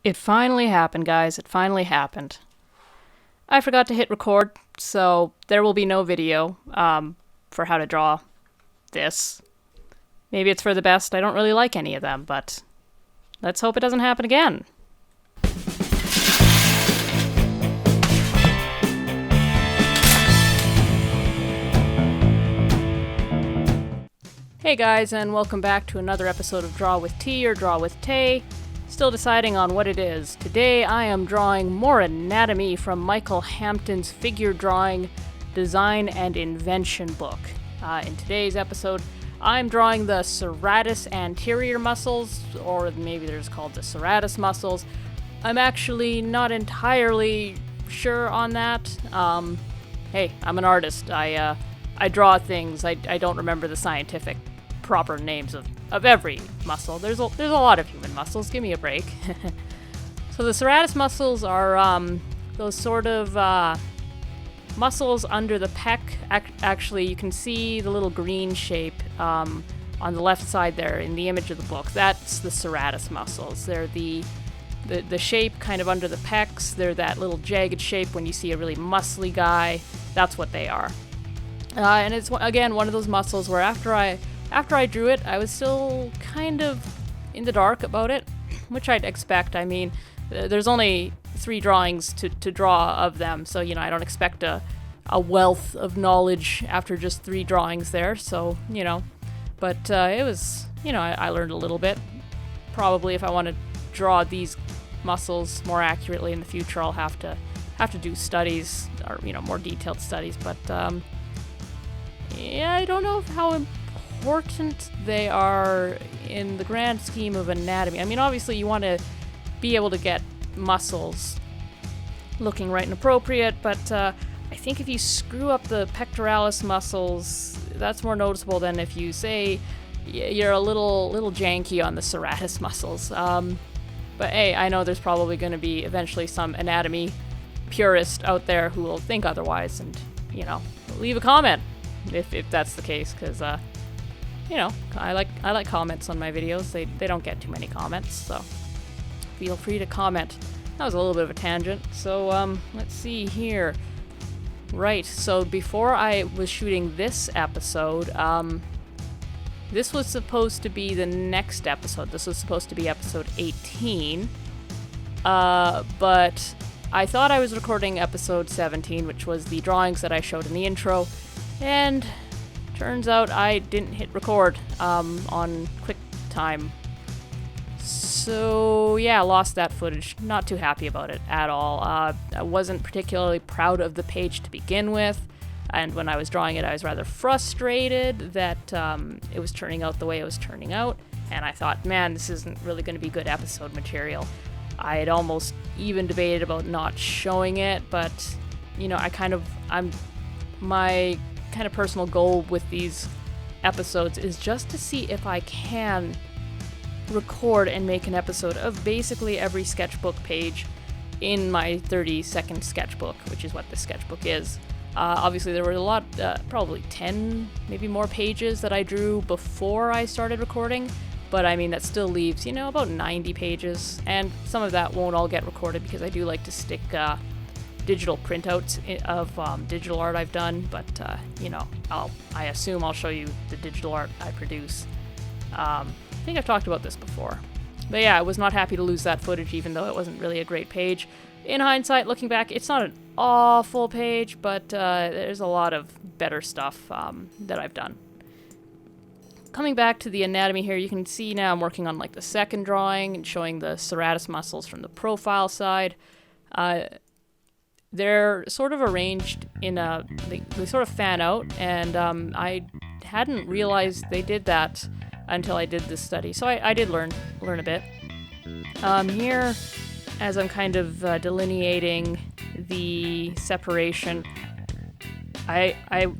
It finally happened, guys. It finally happened. I forgot to hit record, so there will be no video for how to draw this. Maybe it's for the best. I don't really like any of them, but let's hope it doesn't happen again. Hey guys, and welcome back to another episode of Draw with T or Draw with Tay. Still deciding on what it is. Today I am drawing more anatomy from Michael Hampton's figure drawing, design, and invention book. In today's episode, I'm drawing the Serratus anterior muscles, or maybe they're just called the Serratus muscles. I'm actually not entirely sure on that. Hey, I'm an artist. I draw things. I don't remember the scientific proper names of every muscle. There's a lot of human muscles. Give me a break. So the Serratus muscles are those sort of muscles under the pec. Actually, you can see the little green shape on the left side there in the image of the book. That's the Serratus muscles. They're the shape kind of under the pecs. They're that little jagged shape when you see a really muscly guy. That's what they are. And it's, again, one of those muscles where after I drew it, I was still kind of in the dark about it, which I'd expect. I mean, there's only 3 drawings to draw of them, so, I don't expect a wealth of knowledge after just 3 drawings there, so, But it was, I learned a little bit. Probably if I want to draw these muscles more accurately in the future, I'll have to do studies, or, more detailed studies, but, yeah, I don't know how important they are in the grand scheme of anatomy. I mean, obviously you want to be able to get muscles looking right and appropriate, but I think if you screw up the pectoralis muscles, that's more noticeable than if you say you're a little janky on the serratus muscles. But hey, I know there's probably going to be eventually some anatomy purist out there who will think otherwise, and leave a comment if that's the case, because I like comments on my videos. They don't get too many comments, so feel free to comment. That was a little bit of a tangent. So let's see here. Right, so before I was shooting this episode, this was supposed to be the next episode. This was supposed to be episode 18, but I thought I was recording episode 17, which was the drawings that I showed in the intro, and turns out I didn't hit record on QuickTime. So yeah, I lost that footage. Not too happy about it at all. I wasn't particularly proud of the page to begin with, and when I was drawing it, I was rather frustrated that it was turning out the way it was turning out, and I thought, man, this isn't really going to be good episode material. I had almost even debated about not showing it, but my kind of personal goal with these episodes is just to see if I can record and make an episode of basically every sketchbook page in my 30-second sketchbook, which is what this sketchbook is. Obviously there were a lot, probably 10, maybe more pages that I drew before I started recording, but I mean that still leaves, about 90 pages, and some of that won't all get recorded because I do like to stick digital printouts of digital art I've done, but I assume I'll show you the digital art I produce. I think I've talked about this before, but yeah, I was not happy to lose that footage, even though it wasn't really a great page. In hindsight, looking back, it's not an awful page, but there's a lot of better stuff that I've done. Coming back to the anatomy here, you can see now I'm working on like the second drawing and showing the serratus muscles from the profile side. They're sort of arranged in they sort of fan out, and I hadn't realized they did that until I did this study. So I did learn a bit. Here, as I'm kind of delineating the separation, I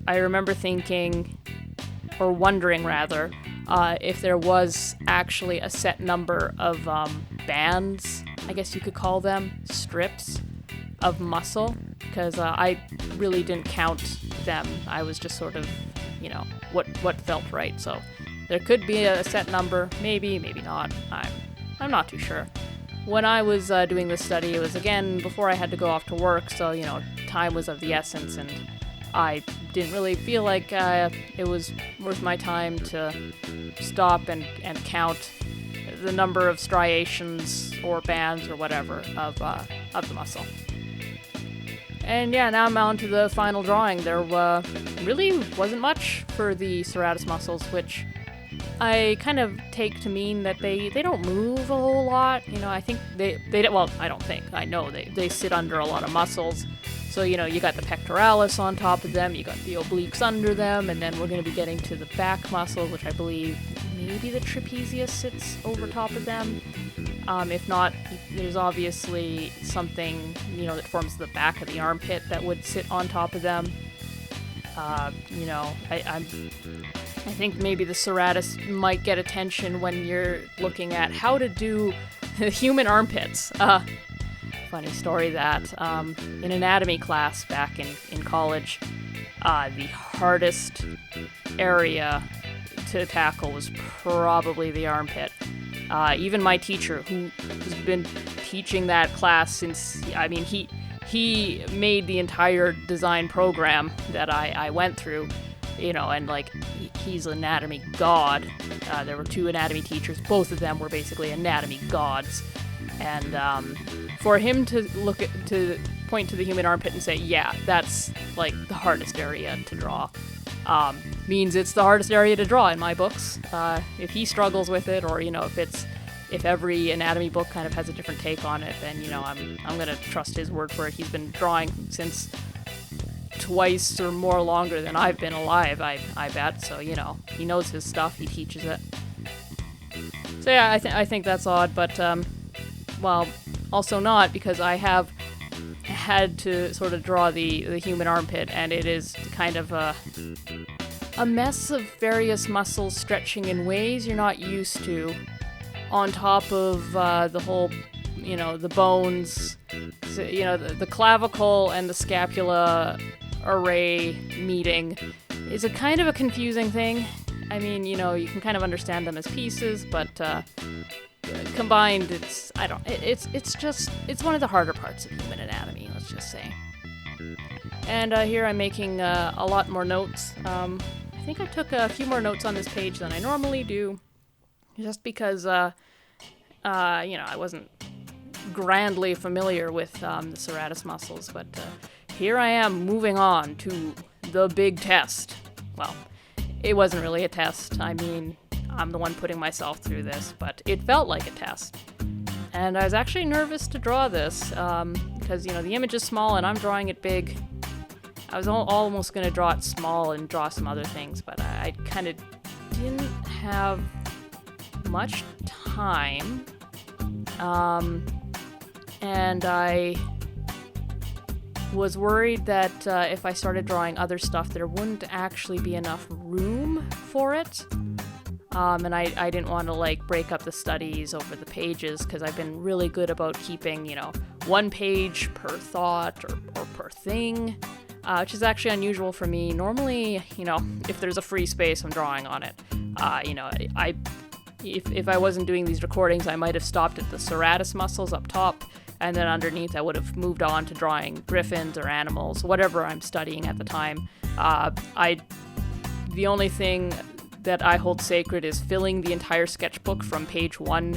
remember thinking, or wondering rather, if there was actually a set number of bands, I guess you could call them, strips of muscle, because I really didn't count them. I was just sort of, what felt right. So there could be a set number, maybe not. I'm not too sure. when I was doing this study, it was, again, before I had to go off to work, so, time was of the essence, and I didn't really feel like it was worth my time to stop and count the number of striations or bands or whatever of the muscle. And yeah, now I'm on to the final drawing. There really wasn't much for the serratus muscles, which I kind of take to mean that they don't move a whole lot. I think I don't think, I know they sit under a lot of muscles. So, you got the pectoralis on top of them, you got the obliques under them, and then we're going to be getting to the back muscles, which I believe maybe the trapezius sits over top of them. If not, there's obviously something, that forms the back of the armpit that would sit on top of them. I think maybe the serratus might get attention when you're looking at how to do human armpits. Funny story that in anatomy class back in college, the hardest area to tackle was probably the armpit. Even my teacher, who has been teaching that class since, he made the entire design program that I went through, and he's an anatomy god. There were 2 anatomy teachers, both of them were basically anatomy gods. And for him to point to the human armpit and say, yeah, that's the hardest area to draw, means it's the hardest area to draw in my books. If he struggles with it, or if every anatomy book kind of has a different take on it, then I'm gonna trust his word for it. He's been drawing since twice or more longer than I've been alive, I bet. So he knows his stuff. He teaches it. So yeah, I think that's odd, but also not, because I have had to sort of draw the human armpit, and it is kind of a mess of various muscles stretching in ways you're not used to, on top of the whole, the bones, the clavicle and the scapula array meeting is a kind of a confusing thing. You can kind of understand them as pieces, but combined, it's one of the harder parts of human anatomy, let's just say. And here I'm making a lot more notes. I think I took a few more notes on this page than I normally do, just because I wasn't grandly familiar with the serratus muscles, but here I am moving on to the big test. Well, it wasn't really a test. I'm the one putting myself through this, but it felt like a test. And I was actually nervous to draw this, because, the image is small and I'm drawing it big. I was almost going to draw it small and draw some other things, but I kind of didn't have much time. And I was worried that if I started drawing other stuff, there wouldn't actually be enough room for it. And I didn't want to break up the studies over the pages, because I've been really good about keeping, 1 page per thought or per thing, which is actually unusual for me. Normally, if there's a free space, I'm drawing on it. If I wasn't doing these recordings, I might have stopped at the serratus muscles up top, and then underneath I would have moved on to drawing griffins or animals, whatever I'm studying at the time. The only thing that I hold sacred is filling the entire sketchbook from page 1,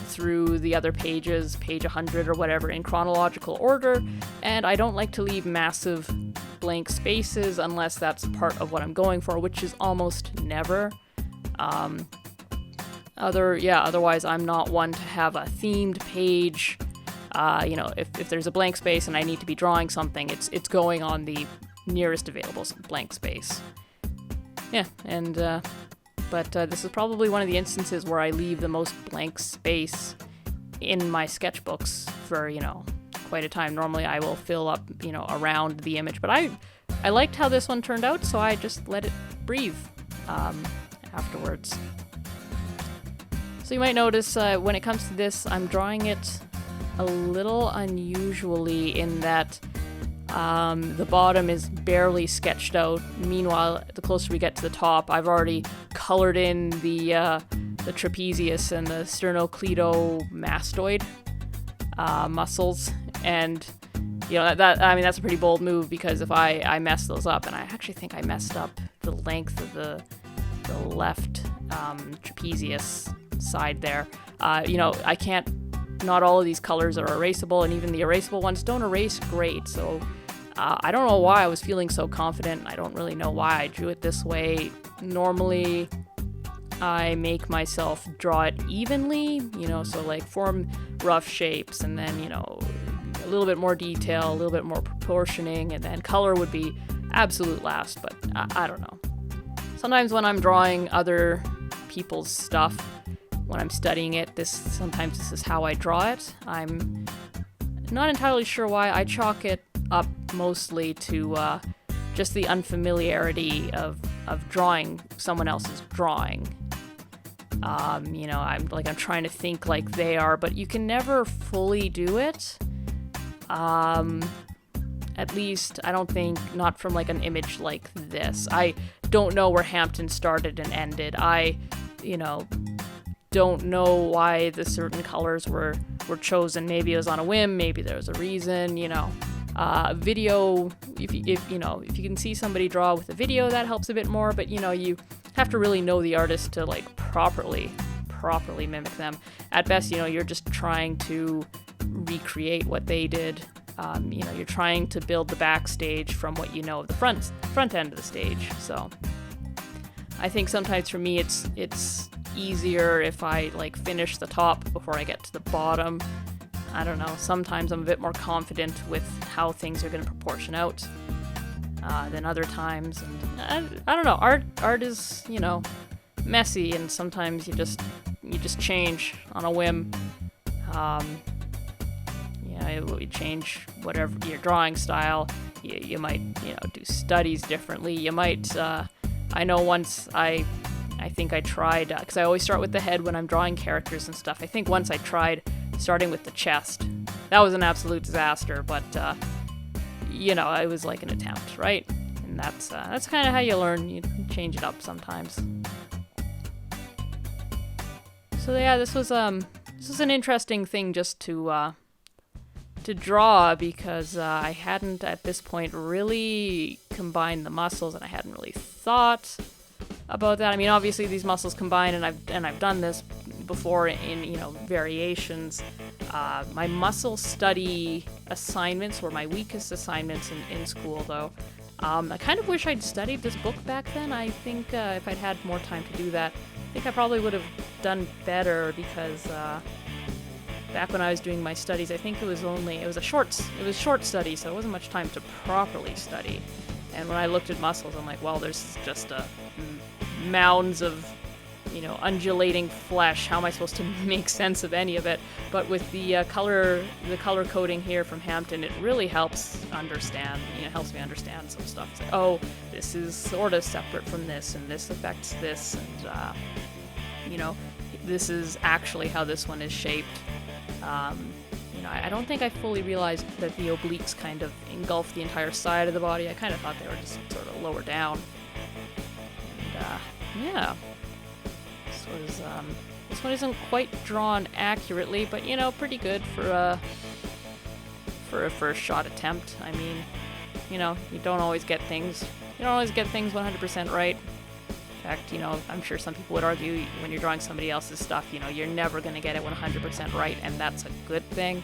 through the other pages, page 100 or whatever, in chronological order, and I don't like to leave massive blank spaces unless that's part of what I'm going for, which is almost never. Otherwise I'm not one to have a themed page. If there's a blank space and I need to be drawing something, it's going on the nearest available blank space. Yeah, and but this is probably one of the instances where I leave the most blank space in my sketchbooks for, quite a time. Normally I will fill up, around the image, but I liked how this one turned out, so I just let it breathe afterwards. So you might notice when it comes to this, I'm drawing it a little unusually in that the bottom is barely sketched out. Meanwhile, the closer we get to the top, I've already colored in the trapezius and the sternocleidomastoid muscles, and that's a pretty bold move, because if I mess those up, and I actually think I messed up the length of the left trapezius side there. I can't. Not all of these colors are erasable, and even the erasable ones don't erase great. So I don't know why I was feeling so confident. I don't really know why I drew it this way. Normally, I make myself draw it evenly, so like form rough shapes, and then, a little bit more detail, a little bit more proportioning, and then color would be absolute last, but I don't know. Sometimes when I'm drawing other people's stuff, when I'm studying it, sometimes this is how I draw it. I'm not entirely sure why. I chalk it up mostly to just the unfamiliarity of drawing someone else's drawing. I'm trying to think like they are, but you can never fully do it. At least I don't think, not from like an image like this. I don't know where Hampton started and ended. I don't know why the certain colors were chosen. Maybe it was on a whim, maybe there was a reason, video, if you can see somebody draw with a video, that helps a bit more, but you have to really know the artist to like properly mimic them. At best, you're just trying to recreate what they did. You're trying to build the backstage from what you know of the front end of the stage. So I think sometimes for me it's easier if I like finish the top before I get to the bottom. I don't know, sometimes I'm a bit more confident with how things are going to proportion out than other times. And I don't know, art is, messy, and sometimes you just change on a whim. You change whatever your drawing style. You might, do studies differently. You might, I know once I think I tried, because I always start with the head when I'm drawing characters and stuff. I think once I tried starting with the chest. That was an absolute disaster, but, it was like an attempt, right? And that's kind of how you learn. You change it up sometimes. So yeah, this was an interesting thing just to draw, because I hadn't at this point really combined the muscles, and I hadn't really thought about that. I mean, obviously these muscles combine, and I've done this before in variations. My muscle study assignments were my weakest assignments in school, though. I kind of wish I'd studied this book back then. I think if I'd had more time to do that, I think I probably would have done better, because back when I was doing my studies, I think it was a short study, so it wasn't much time to properly study. And when I looked at muscles, I'm like, well, there's just mounds of, undulating flesh. How am I supposed to make sense of any of it? But with the color coding here from Hampton, it really helps understand. It helps me understand some stuff. It's like, oh, this is sort of separate from this, and this affects this, and this is actually how this one is shaped. I don't think I fully realized that the obliques kind of engulf the entire side of the body. I kind of thought they were just sort of lower down. And, yeah. This one isn't quite drawn accurately, but, pretty good for a first shot attempt. I mean, you don't always get things 100% right. In fact, I'm sure some people would argue when you're drawing somebody else's stuff, you're never going to get it 100% right, and that's a good thing.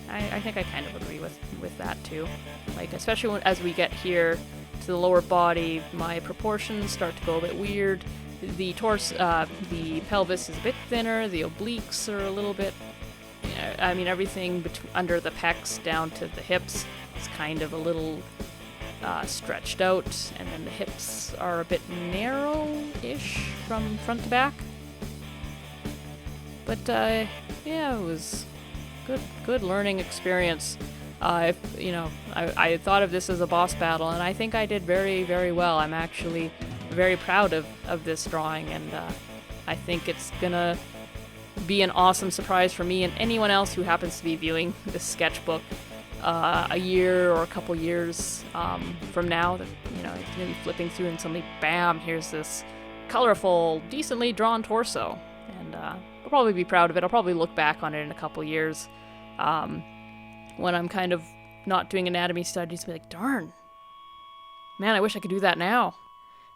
I think I kind of agree with that too. Like, especially as we get here to the lower body, my proportions start to go a bit weird. The torso, the pelvis is a bit thinner, the obliques are a little bit, everything under the pecs down to the hips is kind of a little stretched out, and then the hips are a bit narrow-ish from front to back. But yeah, it was good learning experience. I thought of this as a boss battle, and I think I did very, very well. I'm actually very proud of this drawing, and I think it's gonna be an awesome surprise for me and anyone else who happens to be viewing this sketchbook a year or a couple years from now. That it's gonna be flipping through, and suddenly, bam! Here's this colorful, decently drawn torso. And I'll probably be proud of it. I'll probably look back on it in a couple years when I'm kind of not doing anatomy studies, be like, darn, man, I wish I could do that now.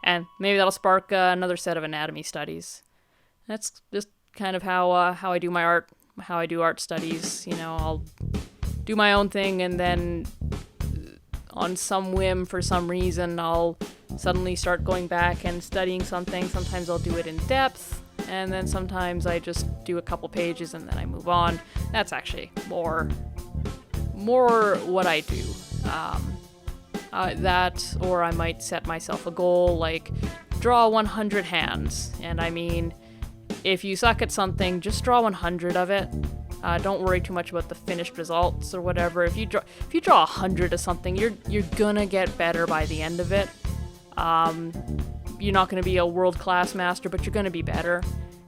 And maybe that'll spark another set of anatomy studies. That's just kind of how I do my art, how I do art studies. You know, I'll do my own thing, and then on some whim, for some reason, I'll suddenly start going back and studying something. Sometimes I'll do it in depth, and then sometimes I just do a couple pages and then I move on. That's actually more what I do. That, or I might set myself a goal like draw 100 hands. And I mean, if you suck at something, just draw 100 of it. Don't worry too much about the finished results or whatever. If you draw 100 of something, you're gonna get better by the end of it. You're not gonna be a world-class master, but you're gonna be better.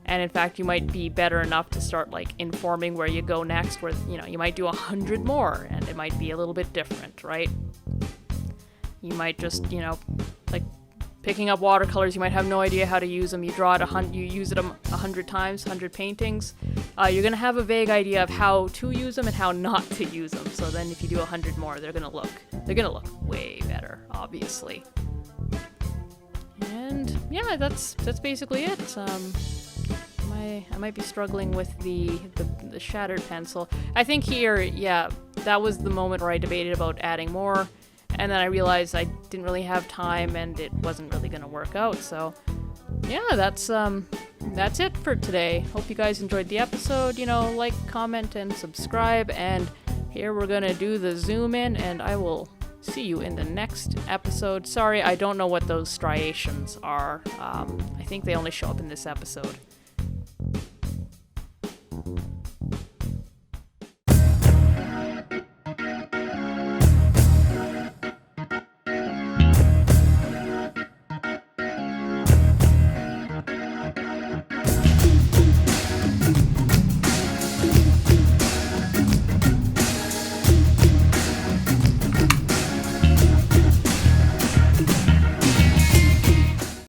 And in fact, you might be better enough to start like informing where you go next, where, you know, you might do 100 more and it might be a little bit different, right? You might just, you know, like picking up watercolors, you might have no idea how to use them. You draw it you use it 100 times, 100 paintings. You're gonna have a vague idea of how to use them and how not to use them. So then if you do 100 more, they're gonna look way better, obviously. And yeah, that's basically it. I might be struggling with the shattered pencil. I think here, yeah, that was the moment where I debated about adding more, and then I realized I didn't really have time and it wasn't really gonna work out. So yeah, that's it for today. Hope you guys enjoyed the episode. You know, like, comment, and subscribe. And here we're gonna do the zoom in, and I will see you in the next episode. Sorry, I don't know what those striations are. I think they only show up in this episode.